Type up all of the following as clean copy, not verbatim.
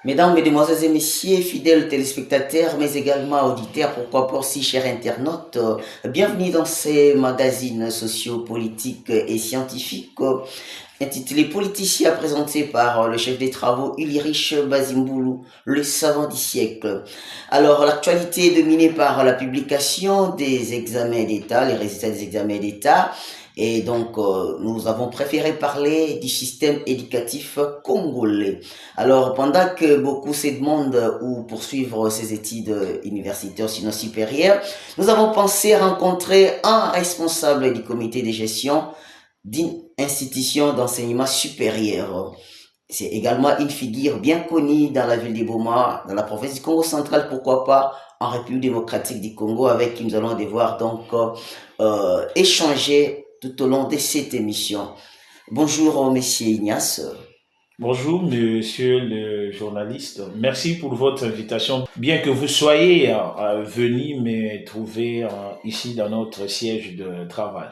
Mesdames, Mesdemoiselles et Messieurs, fidèles téléspectateurs, mais également auditeurs, pourquoi pas aussi chers internautes, bienvenue dans ces magazines sociopolitiques et scientifiques intitulés Politiciens, présentés par le chef des travaux Ulrich Bazimboulou, le savant du siècle. Alors, l'actualité est dominée par la publication des examens d'État, les résultats des examens d'État. Et donc, nous avons préféré parler du système éducatif congolais. Alors, pendant que beaucoup se demandent où poursuivre ses études universitaires sinon supérieures, nous avons pensé rencontrer un responsable du comité de gestion d'une institution d'enseignement supérieur. C'est également une figure bien connue dans la ville de Boma, dans la province du Congo central, pourquoi pas en République démocratique du Congo, avec qui nous allons devoir donc échanger tout au long de cette émission. Bonjour, monsieur Ignace. Bonjour, monsieur le journaliste. Merci pour votre invitation. Bien que vous soyez venu me trouver ici dans notre siège de travail.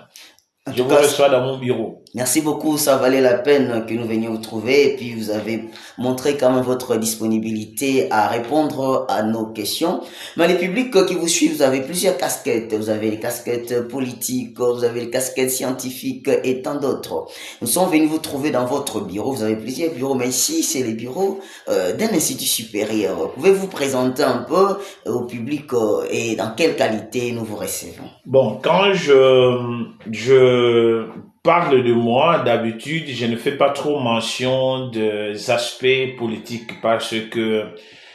En Je tout vous cas, reçois dans mon bureau. merci beaucoup, ça valait la peine que nous venions vous trouver et puis vous avez montré quand même votre disponibilité à répondre à nos questions. Mais les publics qui vous suivent, vous avez plusieurs casquettes. Vous avez les casquettes politiques, vous avez les casquettes scientifiques et tant d'autres. Nous sommes venus vous trouver dans votre bureau. Vous avez plusieurs bureaux, mais ici, c'est les bureaux d'un institut supérieur. Pouvez-vous présenter un peu au public et dans quelle qualité nous vous recevons? Bon, quand je parle de moi, d'habitude, je ne fais pas trop mention des aspects politiques parce que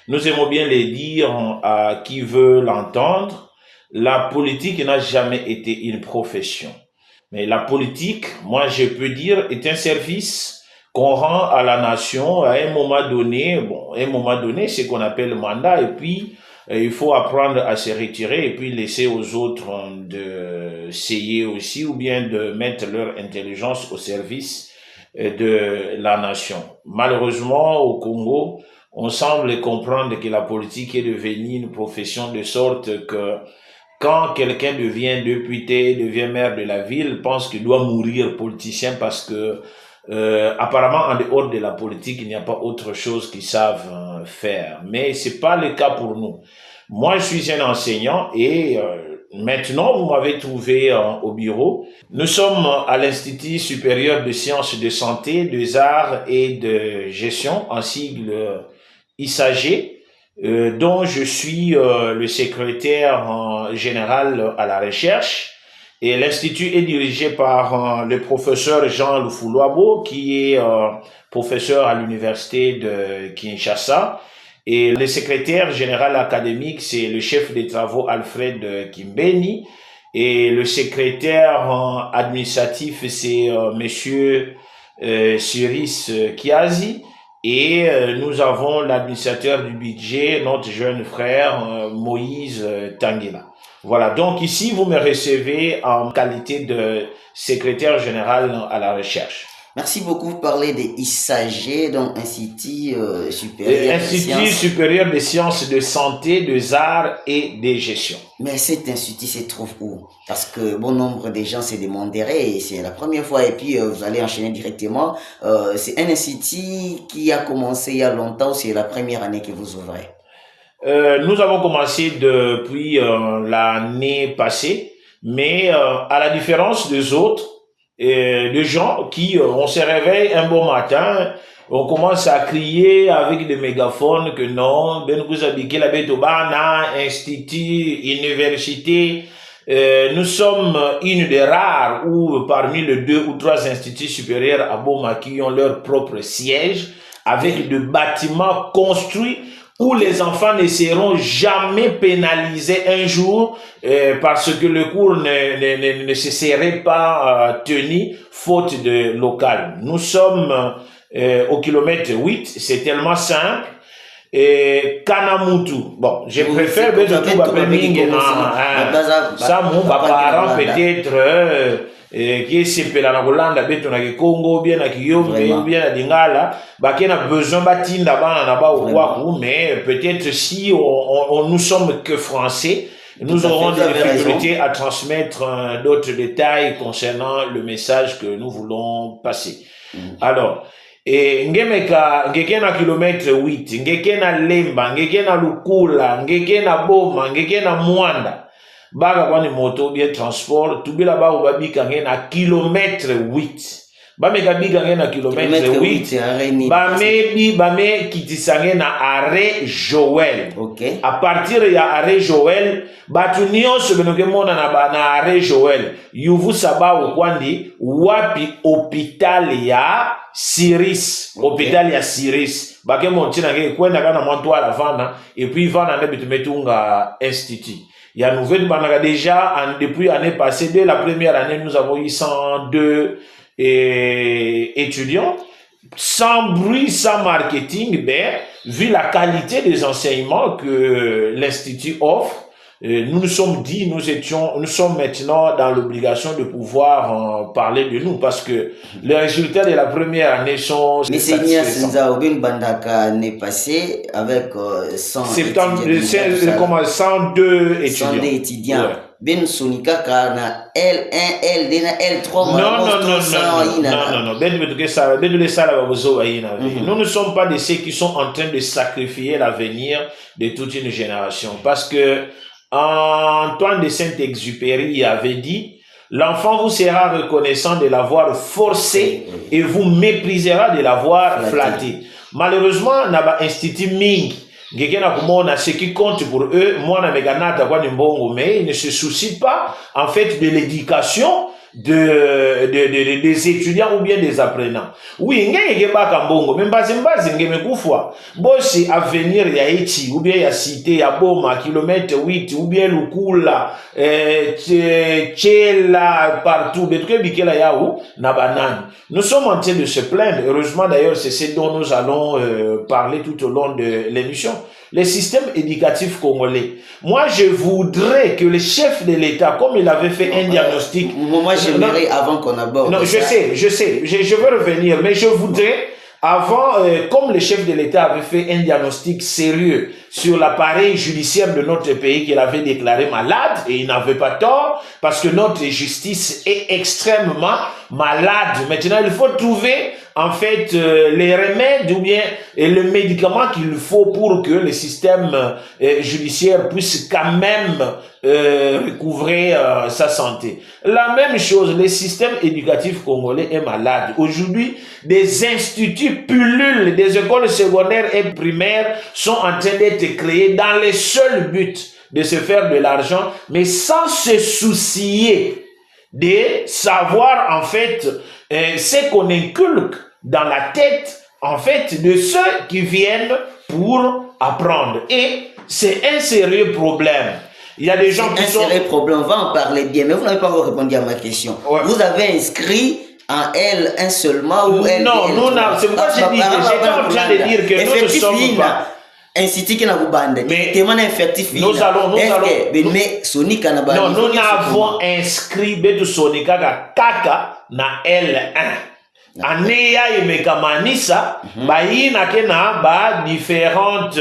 nous aimons bien les dire à qui veut l'entendre. La politique n'a jamais été une profession. Mais la politique, moi je peux dire, est un service qu'on rend à la nation à un moment donné. Bon, à un moment donné, c'est ce qu'on appelle le mandat et puis il faut apprendre à se retirer et puis laisser aux autres de s'essayer aussi ou bien de mettre leur intelligence au service de la nation. Malheureusement, au Congo, on semble comprendre que la politique est devenue une profession de sorte que quand quelqu'un devient député, devient maire de la ville, pense qu'il doit mourir politicien parce que apparemment en dehors de la politique, il n'y a pas autre chose qu'ils savent faire. Mais c'est pas le cas pour nous. Moi, je suis un enseignant et maintenant, vous m'avez trouvé au bureau. Nous sommes à l'Institut supérieur de sciences de santé, des arts et de gestion, en sigle ISAG, dont je suis le secrétaire général à la recherche. Et l'institut est dirigé par le professeur Jean Lufuluabo, qui est professeur à l'université de Kinshasa. Et le secrétaire général académique, c'est le chef des travaux Alfred Kimbeni. Et le secrétaire administratif, c'est monsieur Cyrus Kiazi. Et nous avons l'administrateur du budget, notre jeune frère Moïse Tanguela. Voilà, donc ici, vous me recevez en qualité de secrétaire général à la recherche. Merci beaucoup. Vous parlez de ISAG, donc Institut supérieur de Institut sciences. supérieur des sciences de santé, des arts et de gestion. Mais cet institut se trouve où? Parce que bon nombre de gens se demanderaient, et c'est la première fois, et puis vous allez enchaîner directement. C'est un institut qui a commencé il y a longtemps, c'est la première année que vous ouvrez. Nous avons commencé depuis l'année passée, mais à la différence des autres, des gens qui, on se réveille un bon matin, on commence à crier avec des mégaphones que non, ben vous habitez la Betobana, institut, université. Nous sommes une des rares ou parmi les deux ou trois instituts supérieurs à Boma qui ont leur propre siège avec des bâtiments construits où les enfants ne seront jamais pénalisés un jour parce que le cours ne se serait pas tenu faute de local. Nous sommes au kilomètre 8, c'est tellement simple. Et Kanamutu, bon, je préfère Bezotou Bapemingue, ça mon parent peut-être qui est sepela na Kolanda beto na Congo bien na Kiyombe bien na Dingala qui a besoin batinda bana na ba ou mais peut-être si on nous sommes que français nous aurons des difficultés à transmettre d'autres détails concernant le message que nous voulons passer. Alors ngeke na kilometre 8, ngeke na Lemba, ngeke na Lukula, ngeke na Boma, ngeke na Mwanda. Baga kwani moto bien transport, tubila ba ubabika nge na kilometre 8. Ba meka bika nge na kilometre 8. Ba me kitisange na arrêt Joël. Okay. À partir ya arrêt Joël, batu nyonso benoke mona na arrêt Joël. Yuvu sababu kwandi wapi hôpital ya Siris. Okay. Hôpital ya Siris. Bake montina nge kwenda kana mwantu ala vana et puis vana nde bitumetunga institut. Il y a nouvelle banaka déjà depuis l'année passée, dès la première année, nous avons eu 102 étudiants, sans bruit, sans marketing, mais vu la qualité des enseignements que l'Institut offre, nous nous sommes dit, nous sommes maintenant dans l'obligation de pouvoir parler de nous parce que les résultats de la première année sont satisfaisants. Bandaka n'est passé avec 102 étudiants. 102 étudiants. Ouais. Ben Sonika na L1, L2, L3. Nous ne sommes pas de ceux qui sont en train de sacrifier l'avenir de toute une génération parce que Antoine de Saint-Exupéry avait dit: l'enfant vous sera reconnaissant de l'avoir forcé et vous méprisera de l'avoir flatté. Malheureusement, n'a institut Ming. Ce qui compte pour eux, moi, mais ils ne se soucient pas, en fait, de l'éducation des étudiants ou bien des apprenants. Oui, ngeke baka mbongo, mais mbazi ngeme kufwa. Bosi avenir ya eti, ou bien ya cité, ya Boma, kilomètre 8, ou bien Lukula, Tchela, partout, betouke bikela yaou, na banane. Nous sommes en train de se plaindre. Heureusement d'ailleurs, c'est ce dont nous allons parler tout au long de l'émission. Le système éducatif congolais. Moi, je voudrais que le chef de l'État, comme il avait fait un diagnostic... Moi, j'aimerais, avant qu'on aborde... Non, je sais, je veux revenir, mais je voudrais, avant, comme le chef de l'État avait fait un diagnostic sérieux sur l'appareil judiciaire de notre pays qu'il avait déclaré malade, et il n'avait pas tort, parce que notre justice est extrêmement malade. Maintenant, il faut trouver... en fait, les remèdes ou bien le médicament qu'il faut pour que le système judiciaire puisse quand même recouvrer sa santé. La même chose, le système éducatif congolais est malade. Aujourd'hui, des instituts pullulent, des écoles secondaires et primaires sont en train d'être créées dans le seul but de se faire de l'argent, mais sans se soucier de savoir en fait ce qu'on inculque dans la tête en fait de ceux qui viennent pour apprendre. Et c'est un sérieux problème. Il y a des gens qui sont... un sérieux problème, on va en parler bien, mais vous n'avez pas encore répondu à ma question. Ouais. Vous avez inscrit en L1 seulement ou L2? Non, c'est pourquoi j'ai dit, j'étais en train de dire que nous ne sommes pas... Institut qui n'a pas bandé. Mais nous allons. Non, nous n'avons inscrit Betu Sonika Kaka na L1. Aneya Yemekamanisa, Baïna Kena, ba différentes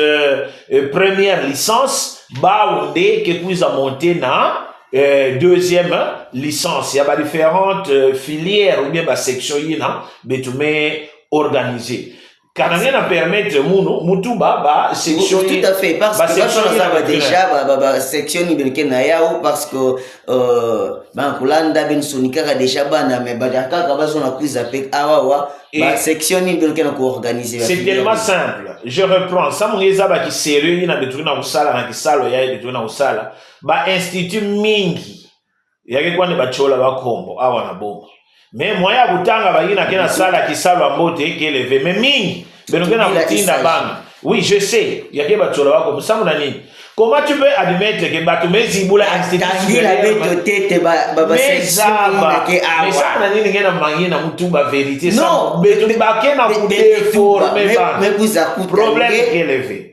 premières licences, ba onde que puis a monté na deuxième licence. Il y a différentes filières ou bien ba section yina, betume organisées. Quand on a permettre mutuba ba section tout à fait parce que ça déjà section ibelke na yao parce que ben kulanda ben sonika déjà bana mais badaka ka bazo na quiz avec awawa ba section ibelke na ko organiser. C'est tellement simple. Je reprends ça mon ezaba qui sérieux ina betu na usala na kisalo ya betu na usala ba institut mingi yake kwani bachola bakombo awa na Boma. Mais moya butanga bayina kena sala kisalo ambote keleve mais mingi benokena kutinda bana. Oui, je sais, il y a que bachola bako musamu na nini. Comment tu peux admettre que batumezi bula institut la bête tete baba sexual mais ça na nini ngena mangina mutumba vérité ça betu bakena ku déformer bana. Mais vous a problème élevé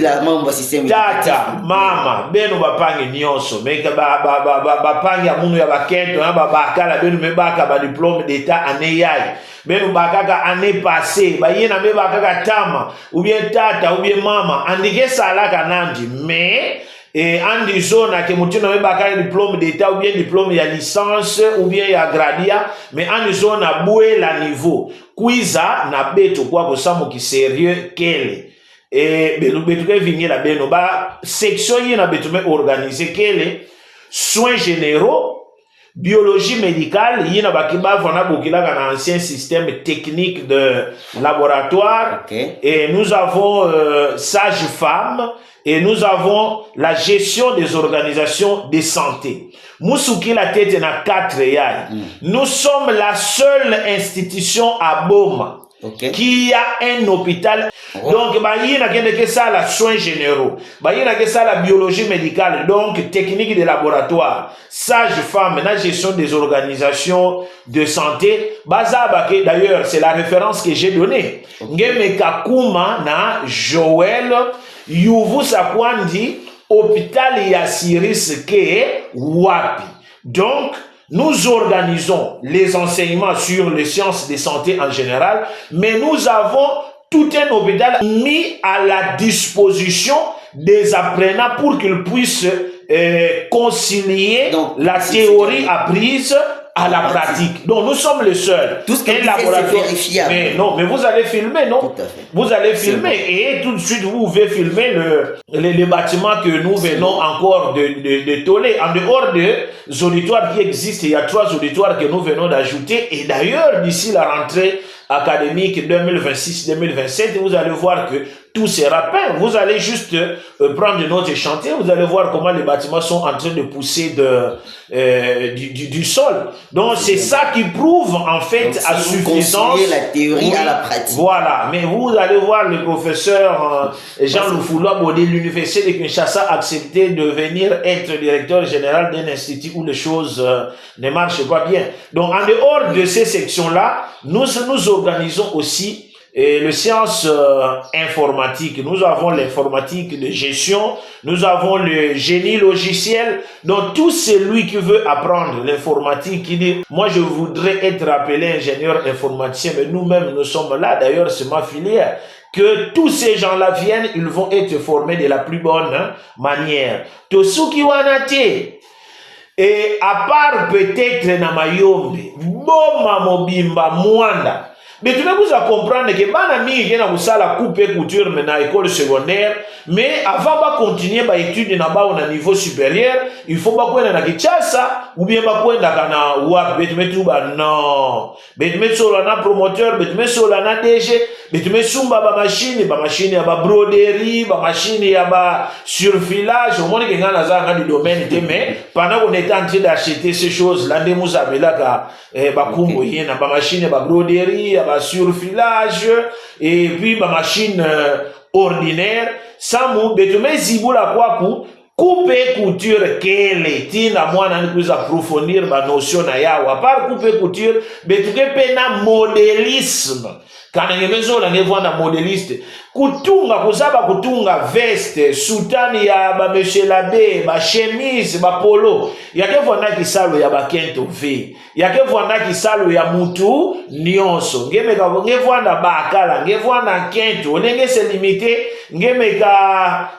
la membre système tata mama beno bapange nyonso mais bapange amunu ya bakento na babakala beno mebaka ba diplôme d'état aneyai beno bakaka année passée bayena mebaka tama ou bien tata ou bien mama andike sala kanandi mais et en disant que mutu na baka diplôme d'état ou bien diplôme ya licence ou bien ya gradia mais en disant na boué la niveau kuiza na beto kwa kosamu ki sérieux kele et betu ke vinye la beno ba section yi na betu me organiser kele soins généraux, biologie médicale, il y a un ancien système technique de laboratoire, et nous avons sage-femme, et nous avons la gestion des organisations de santé. Moussouki la tête na 4 yai. Nous sommes la seule institution à Boma qui a un hôpital. Donc, il y a ça la soins généraux, il y a ça la biologie médicale, donc technique de laboratoire, sage-femme, la gestion des organisations de santé. D'ailleurs, c'est la référence que j'ai donnée. Ngemeka Kuma na Joël Yuvu Sakwandi hôpital ya Siris ke wapi. Donc, nous organisons les enseignements sur les sciences de santé en général, mais nous avons tout un hôpital mis à la disposition des apprenants pour qu'ils puissent concilier la théorie apprise à la pratique. Donc nous sommes les seuls. Tout ce que c'est vérifiable. Mais non, mais vous allez filmer, non? Tout à fait. Vous allez filmer et tout de suite vous pouvez filmer les bâtiments que nous venons encore de toller. En dehors des auditoires qui existent, il y a 3 auditoires que nous venons d'ajouter. Et d'ailleurs, d'ici la rentrée académique 2026-2027, vous allez voir que tout sera peint. Vous allez juste prendre notre chantier, vous allez voir comment les bâtiments sont en train de pousser du sol. Donc c'est ça qui prouve en fait donc, à suffisance la théorie à la pratique. Voilà, mais vous allez voir le professeur Jean Loufoula Bodé de l'université de Kinshasa accepter de venir être directeur général d'un institut où les choses ne marchent pas bien. Donc en dehors de ces sections-là, nous organisons aussi les sciences informatiques. Nous avons l'informatique de gestion, nous avons le génie logiciel. Donc tout celui qui veut apprendre l'informatique, qui dit moi je voudrais être appelé ingénieur informaticien, mais nous-mêmes nous sommes là, d'ailleurs c'est ma filière. Que tous ces gens-là viennent, ils vont être formés de la plus bonne manière. Tosuki Wanate. Et à part peut-être na Mayombe, Boma Mobimba Mwanda. Mais tu vous à comprendre que bana mingi na kusala coupe couture mais na école secondaire, mais avant de continuer ba études na ba au niveau supérieur, il faut pas kwenda na Kinshasa ou bien ba kwenda kana wapi betu ba non. Betu solo na promoteur, betu solo na DG, betu sumba ba machine ya ba broderie, ba machine ya ba surfilage, au moins que ngana za ngani domaine mais pendant qu'on était en train d'acheter ces choses là ndemu za belaka ba kumbo yena ba machine ya ba broderie ba surfilage et puis ba machine ordinaire samu betume zibula kwaku coupe couture kele tina mwana ni kuza approfondir ba notion na yawa par coupe couture betuke pena modélisme kana ngemezo la ngevanda modéliste kutunga veste soutane ya ba monsieur l'abbé ba chemise ba polo yake vanda kisalo ya ba kento v yake vanda kisalo ya mutu nyonso ngevanda ba kala ngevanda kento ndenge se limité ngemeka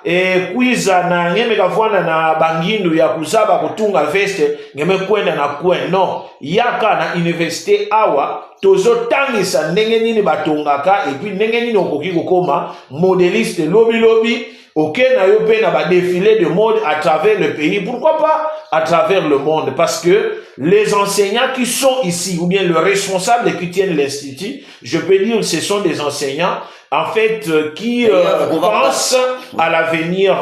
kwiza na ngemeka vanda na bangindu ya kusaba kutunga veste ngemekwenda na kwen no yaka na université awa tozo tangisa ndenge nini batongaka et puis ndenge nini okoki kokoma modéliste lobby ok na yo pe na ba défilé de mode à travers le pays, pourquoi pas à travers le monde, parce que les enseignants qui sont ici ou bien le responsable qui tiennent l'institut, je peux dire que ce sont des enseignants en fait qui pensent à l'avenir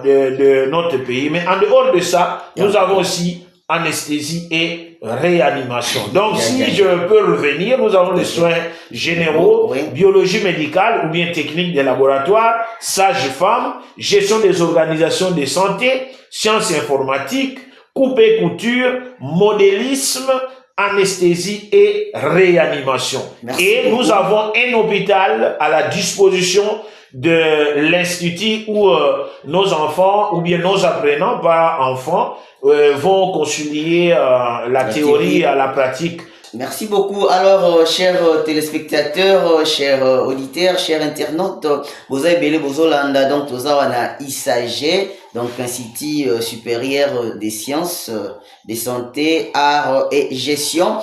de notre pays. Mais en dehors de ça, nous avons aussi anesthésie et réanimation. Donc, si je peux revenir, nous avons les soins généraux, biologie médicale ou bien technique des laboratoires, sage-femme, gestion des organisations de santé, sciences informatiques, coupe et couture, modélisme, anesthésie et réanimation. Et nous avons un hôpital à la disposition de l'institut où nos enfants ou bien nos apprenants, pas enfants, vont concilier la théorie à la pratique. Merci beaucoup. Alors, chers téléspectateurs, chers auditeurs, chers internautes, vous avez belé Bozolanda, donc tout ça, on a ISAG, donc Institut supérieur des sciences, de santé, art et gestion.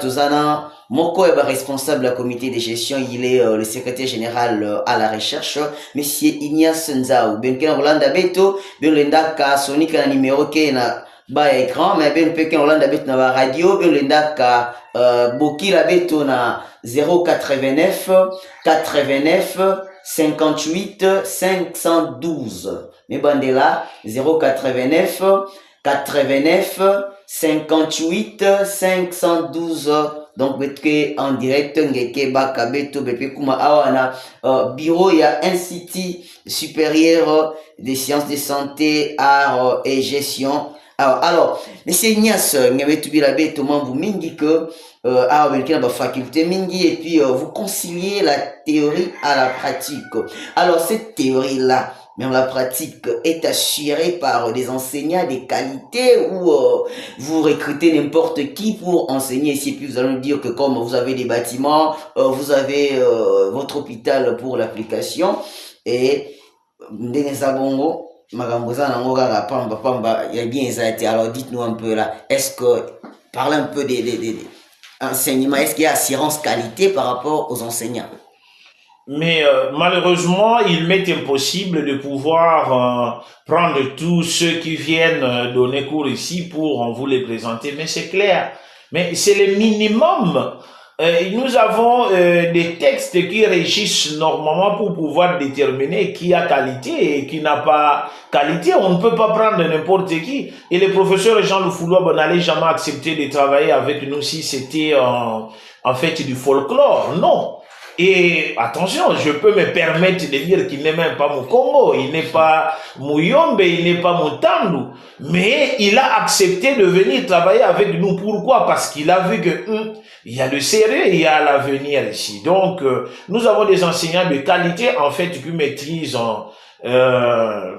Tout ça, Moko est responsable du comité de gestion, il est le secrétaire général à la recherche, Monsieur Ignace Nzao. Bien que Rolanda Beto, bien l'enda ka Sonic na numéro qui na ba écran, mais bien que Rolanda Beto na ba radio, bien l'enda ka Boki la Beto na 089 89 58 512. Mais bandela 089 89 58 512. Donc betke en direct ngeke baka beto bepe kuma awana bureau ya Institut supérieur des sciences de santé, art et gestion. Alors monsieur Ignace ngabetubila beto mambu mingi que art belkina ba faculté mingi et puis vous conciliez la théorie à la pratique. Alors cette théorie là, même la pratique, est assurée par des enseignants de qualité ou vous recrutez n'importe qui pour enseigner ici. Puis vous allez nous dire que comme vous avez des bâtiments, vous avez votre hôpital pour l'application et alors dites-nous un peu là, est-ce que, parlez un peu des enseignements, est-ce qu'il y a assurance qualité par rapport aux enseignants? Mais malheureusement, il m'est impossible de pouvoir prendre tous ceux qui viennent donner cours ici pour vous les présenter. Mais c'est clair, mais c'est le minimum. Nous avons des textes qui régissent normalement pour pouvoir déterminer qui a qualité et qui n'a pas qualité. On ne peut pas prendre n'importe qui. Et le professeur Jean Loufouloua n'allait jamais accepter de travailler avec nous si c'était en fait du folklore. Non. Et attention, je peux me permettre de dire qu'il n'est même pas mon Congo, il n'est pas Mouyombe, il n'est pas mon Tandou. Mais il a accepté de venir travailler avec nous. Pourquoi? Parce qu'il a vu que il y a le sérieux, il y a l'avenir ici. Donc, nous avons des enseignants de qualité, en fait, qui maîtrisent la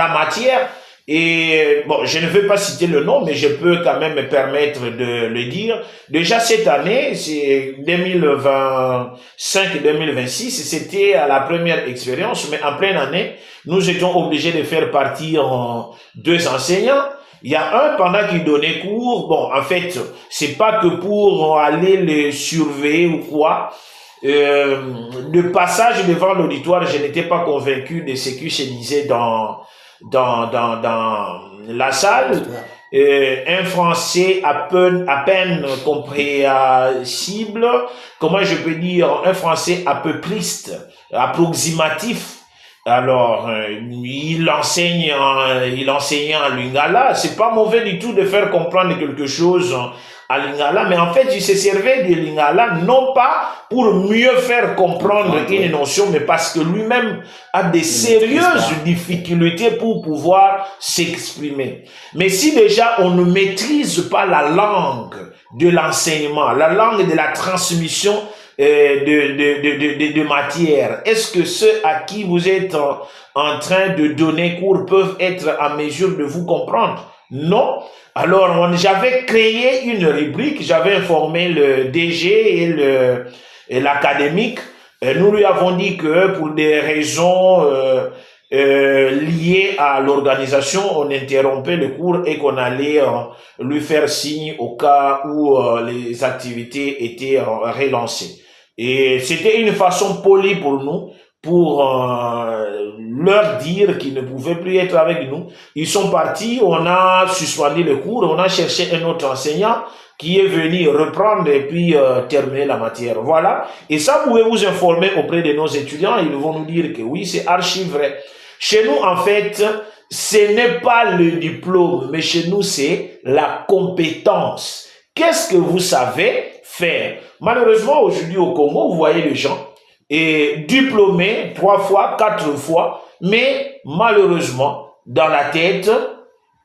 matière. Et bon, je ne veux pas citer le nom, mais je peux quand même me permettre de le dire. Déjà cette année, c'est 2025-2026, c'était à la première expérience, mais en pleine année, nous étions obligés de faire partir deux enseignants. Il y a un pendant qu'il donnait cours, bon, en fait, c'est pas que pour aller le surveiller ou quoi. Le passage devant l'auditoire, je n'étais pas convaincu de ce qui se disait dans la salle, un français à peine compréhensible, comment je peux dire, un français à peu priste, approximatif. Alors, il enseignait en lingala. C'est pas mauvais du tout de faire comprendre quelque chose à lingala, mais en fait, il se servait de lingala non pas pour mieux faire comprendre une notion, mais parce que lui-même a des sérieuses difficultés pour pouvoir s'exprimer. Mais si déjà on ne maîtrise pas la langue de l'enseignement, la langue de la transmission de matière, est-ce que ceux à qui vous êtes en train de donner cours peuvent être en mesure de vous comprendre? Non. Alors, j'avais créé une rubrique, j'avais informé le DG et l'académique. Nous lui avons dit que pour des raisons liées à l'organisation, on interrompait le cours et qu'on allait lui faire signe au cas où les activités étaient relancées. Et c'était une façon polie pour nous, pour leur dire qu'ils ne pouvaient plus être avec nous. Ils sont partis, on a suspendu le cours, on a cherché un autre enseignant qui est venu reprendre et puis terminer la matière. Voilà. Et ça, vous pouvez vous informer auprès de nos étudiants, ils vont nous dire que oui, c'est archi vrai. Chez nous, en fait, ce n'est pas le diplôme, mais chez nous, c'est la compétence. Qu'est-ce que vous savez faire? Malheureusement, aujourd'hui au Congo, vous voyez les gens et diplômés 3 fois, 4 fois, mais malheureusement, dans la tête,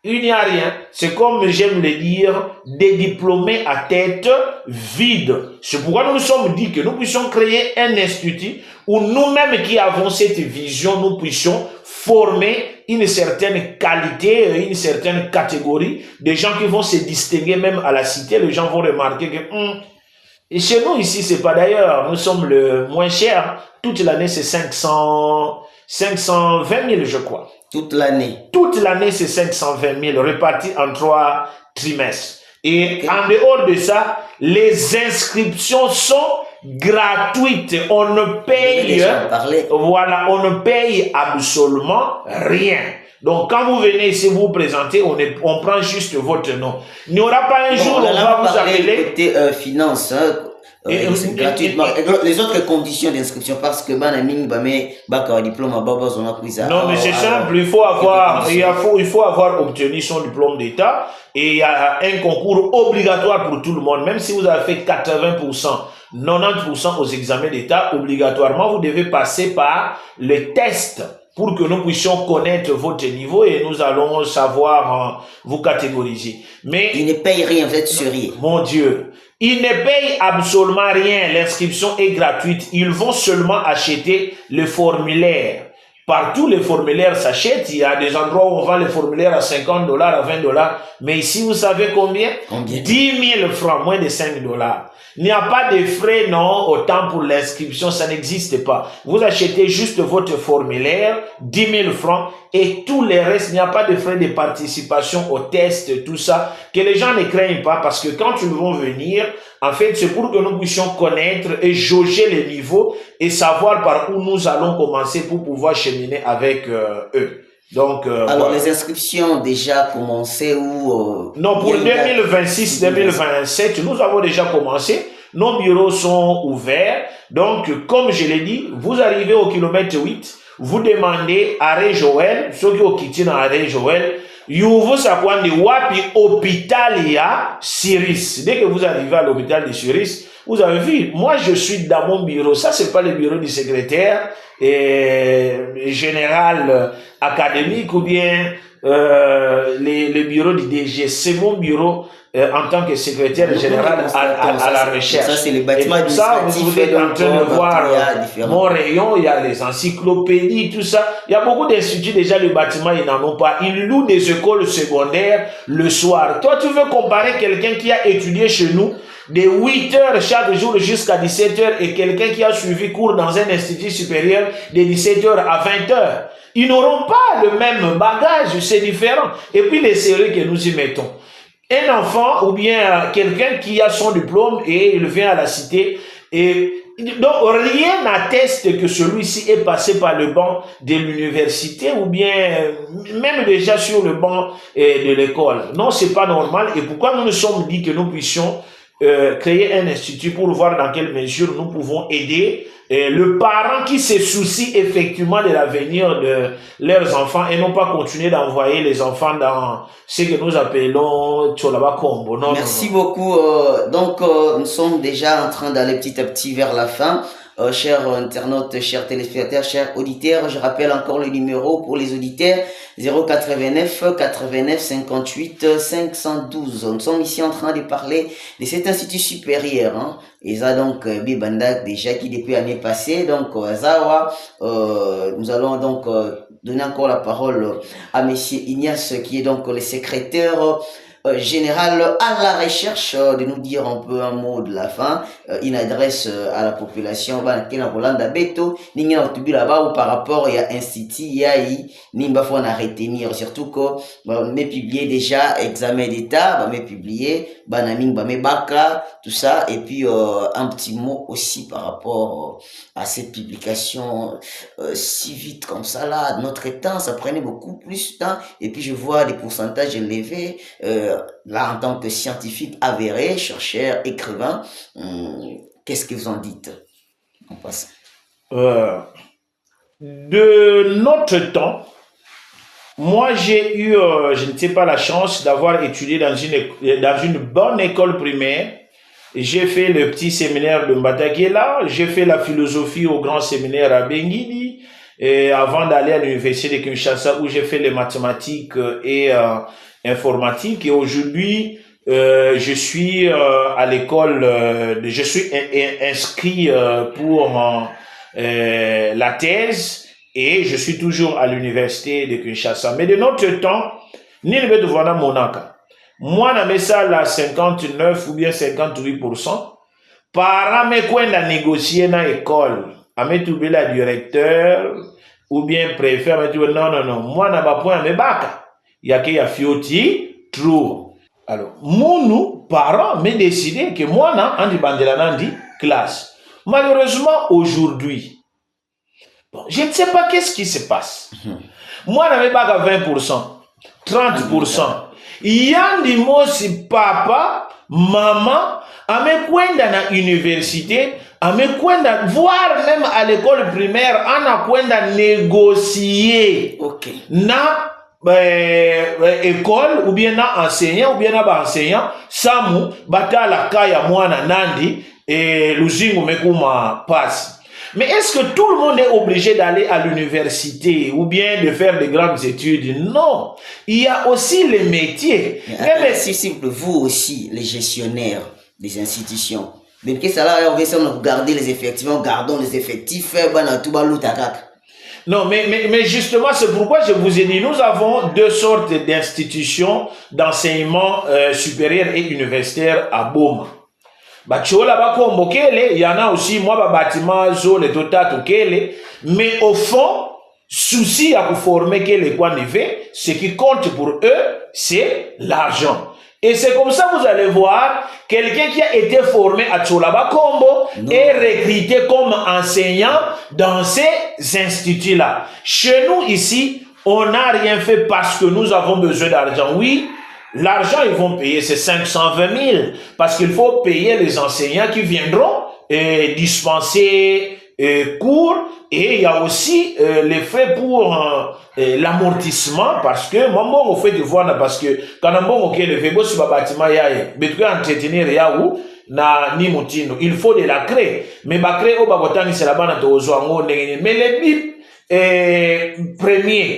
il n'y a rien. C'est comme j'aime le dire, des diplômés à tête vide. C'est pourquoi nous nous sommes dit que nous puissions créer un institut où nous-mêmes qui avons cette vision, nous puissions former une certaine qualité, une certaine catégorie, des gens qui vont se distinguer même à la cité. Les gens vont remarquer que et chez nous ici, c'est pas d'ailleurs, nous sommes le moins cher. Toute l'année, c'est 520 000, je crois. Toute l'année. Toute l'année, c'est 520 000 répartis en 3 trimestres. Et en dehors de ça, les inscriptions sont gratuites. On ne paye, voilà, on ne paye absolument rien. Donc, quand vous venez ici vous présenter, on prend juste votre nom. Il n'y aura pas un jour où on va vous appeler. Côté finance, gratuitement. Les autres conditions d'inscription, parce que diplôme non, mais c'est simple. Il faut avoir obtenu son diplôme d'État et il y a un concours obligatoire pour tout le monde. Même si vous avez fait 80%, 90% aux examens d'État, obligatoirement, vous devez passer par les tests pour que nous puissions connaître votre niveau et nous allons savoir vous catégoriser. Mais ils ne payent rien, vous êtes sérieux. Mon Dieu, ils ne payent absolument rien. L'inscription est gratuite. Ils vont seulement acheter le formulaire. Partout, les formulaires s'achètent. Il y a des endroits où on vend les formulaires à 50 $, à 20 $. Mais ici, vous savez combien? 10 000 francs, moins de 5 $. Il n'y a pas de frais, non, autant pour l'inscription, ça n'existe pas. Vous achetez juste votre formulaire, 10 000 francs, et tout le reste, il n'y a pas de frais de participation au test, tout ça, que les gens ne craignent pas, parce que quand ils vont venir, en fait, c'est pour que nous puissions connaître et jauger les niveaux et savoir par où nous allons commencer pour pouvoir cheminer avec eux. Donc, alors, voilà. Les inscriptions ont déjà commencé ou... non, pour 2026-2027, nous avons déjà commencé. Nos bureaux sont ouverts. Donc, comme je l'ai dit, vous arrivez au kilomètre 8, vous demandez arrêt Joël, ceux qui ont quitté dans arrêt Joël, vous savez wapi hôpital ya Siris. Dès que vous arrivez à l'hôpital de Siris, vous avez vu, moi je suis dans mon bureau. Ça, c'est pas le bureau du secrétaire général académique ou bien le bureau du DG. C'est mon bureau en tant que secrétaire général à la recherche. Ça, c'est le bâtiment administratif. Ça, vous êtes en train de voir mon rayon, il y a les encyclopédies, tout ça. Il y a beaucoup d'instituts, déjà, le bâtiment, ils n'en ont pas. Ils louent des écoles secondaires le soir. Toi, tu veux comparer quelqu'un qui a étudié chez nous de 8 heures chaque jour jusqu'à 17 heures et quelqu'un qui a suivi cours dans un institut supérieur de 17 heures à 20 heures. Ils n'auront pas le même bagage, c'est différent. Et puis les séries que nous y mettons. Un enfant ou bien quelqu'un qui a son diplôme et il vient à la cité et donc rien n'atteste que celui-ci est passé par le banc de l'université ou bien même déjà sur le banc de l'école. Non, c'est pas normal. Et pourquoi nous nous sommes dit que nous puissions créer un institut pour voir dans quelle mesure nous pouvons aider le parent qui se soucie effectivement de l'avenir de leurs enfants et non pas continuer d'envoyer les enfants dans ce que nous appelons Tcholaba Combo. Merci beaucoup. Donc, nous sommes déjà en train d'aller petit à petit vers la fin. Chers internautes, chers téléspectateurs, chers auditeurs, je rappelle encore le numéro pour les auditeurs 089 89 58 512. Nous sommes ici en train de parler de cet institut supérieur. Hein. Et ça donc Bibanda déjà qui depuis l'année passée. Donc Zawa, nous allons donc donner encore la parole à Monsieur Ignace qui est donc le secrétaire général à la recherche, de nous dire un peu un mot de la fin, une adresse à la population là-bas ou par rapport à institut yai nimba faut en retenir surtout que mais publié déjà examen d'état mais publié banaming mais baka tout ça et puis un petit mot aussi par rapport à cette publication si vite comme ça là notre temps ça prenait beaucoup plus de temps et puis je vois des pourcentages élevés là en tant que scientifique avéré, chercheur, écrivain, qu'est-ce que vous en dites? On passe. De notre temps, moi j'ai eu, je ne sais pas, la chance d'avoir étudié dans une bonne école primaire. J'ai fait le petit séminaire de Mbataguela, j'ai fait la philosophie au grand séminaire à Benguidi, et avant d'aller à l'université de Kinshasa où j'ai fait les mathématiques et informatique. Et aujourd'hui, je suis à l'école, je suis inscrit pour la thèse et je suis toujours à l'université de Kinshasa. Mais de notre temps, ni le de voir Monaka. Moi, na mesa la 59 ou bien 58%. Parents me kwenda négocier na école. Ame trouvé la directeur ou bien préfet. Non. Moi, na ba point me baka. Yake ya fioti trop. Alors, mon parents me décidé que moi, na andi bandela nandi classe. Malheureusement, aujourd'hui, bon, je ne sais pas qu'est-ce qui se passe. Moi, na me baka 20%, 30%. Yandi mosi papa, maman, ame kwenda na université, ame kwenda voir même à l'école primaire, ana kwenda négocier na école ou bien na enseignant ou bien na ba enseignant samu batala kaya mwana nandi et luzingu mekuma passe. Mais est-ce que tout le monde est obligé d'aller à l'université ou bien de faire de grandes études? Non. Il y a aussi les métiers. Mais c'est simple, vous aussi, les gestionnaires des institutions. Même que ça là, on veut garder les effectifs, gardons les effectifs, non, mais justement, c'est pourquoi je vous ai dit, nous avons deux sortes d'institutions d'enseignement supérieur et universitaire à Boma. Il y en a aussi, moi, bâtiment, zone, mais au fond, souci à vous former ce qui compte pour eux, c'est l'argent. Et c'est comme ça vous allez voir quelqu'un qui a été formé à Tcholaba Kombo est recruté comme enseignant dans ces instituts-là. Chez nous ici, on n'a rien fait parce que nous avons besoin d'argent. Oui, l'argent, ils vont payer, c'est 520 000 parce qu'il faut payer les enseignants qui viendront dispenser cours, et il y a aussi les frais pour l'amortissement, parce que moi on fait du voir parce que quand on a le vélo sur le bâtiment entretenir na ni mutino, il faut de la craie, mais ma craie au bagotani c'est la bande aux mais les bip premier